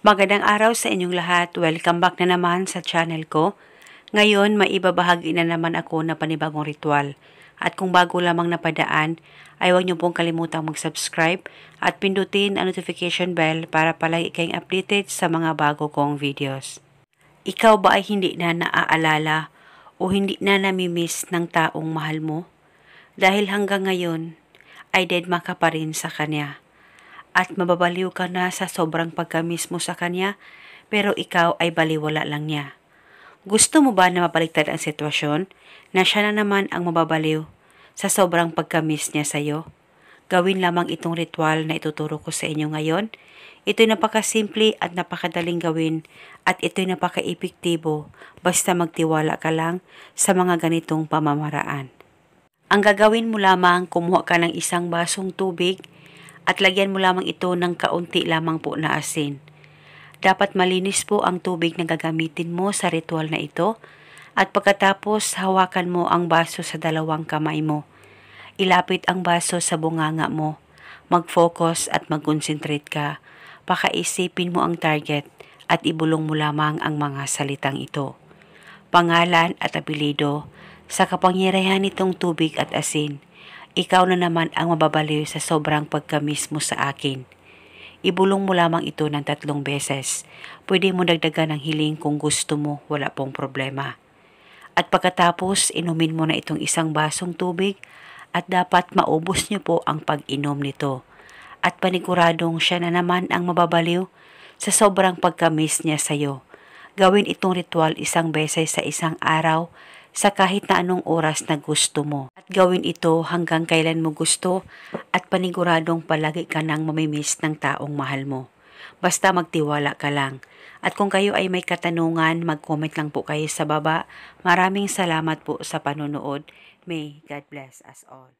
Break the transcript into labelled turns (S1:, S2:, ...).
S1: Magandang araw sa inyong lahat. Welcome back na naman sa channel ko. Ngayon, maibabahagi na naman ako na panibagong ritual. At kung bago lamang napadaan, ay huwag niyo pong kalimutang mag-subscribe at pindutin ang notification bell para palagi kayong updated sa mga bago kong videos. Ikaw ba ay hindi na naaalala o hindi na namimiss ng taong mahal mo? Dahil hanggang ngayon ay deadma ka pa rin sa kanya. At mababaliw ka na sa sobrang pagka-miss mo sa kanya, pero ikaw ay baliwala lang niya. Gusto mo ba na mabaliktad ang sitwasyon na siya na naman ang mababaliw sa sobrang pagka-miss niya sa'yo? Gawin lamang itong ritual na ituturo ko sa inyo ngayon. Ito'y napakasimple at napakadaling gawin at ito'y napaka-epektibo basta magtiwala ka lang sa mga ganitong pamamaraan. Ang gagawin mo lamang, kumuha ka ng isang basong tubig at lagyan mo lamang ito ng kaunti lamang po na asin. Dapat malinis po ang tubig na gagamitin mo sa ritual na ito at pagkatapos hawakan mo ang baso sa dalawang kamay mo. Ilapit ang baso sa bunganga mo. Mag-focus at mag-concentrate ka. Pakaisipin mo ang target at ibulong mo lamang ang mga salitang ito. Pangalan at apelyido, sa kapangyarihan nitong tubig at asin, ikaw na naman ang mababaliw sa sobrang pagka-miss mo sa akin. Ibulong mo lamang ito ng 3 beses. Pwede mo dagdagan ng hiling kung gusto mo, wala pong problema. At pagkatapos, inumin mo na itong isang basong tubig at dapat maubos niyo po ang pag-inom nito. At paniguradong siya na naman ang mababaliw sa sobrang pagka-miss niya sa'yo. Gawin itong ritual 1 beses sa isang araw sa kahit na anong oras na gusto mo. At gawin ito hanggang kailan mo gusto at paniguradong palagi ka nang mamimiss ng taong mahal mo. Basta magtiwala ka lang. At kung kayo ay may katanungan, mag-comment lang po kayo sa baba. Maraming salamat po sa panonood. May God bless us all.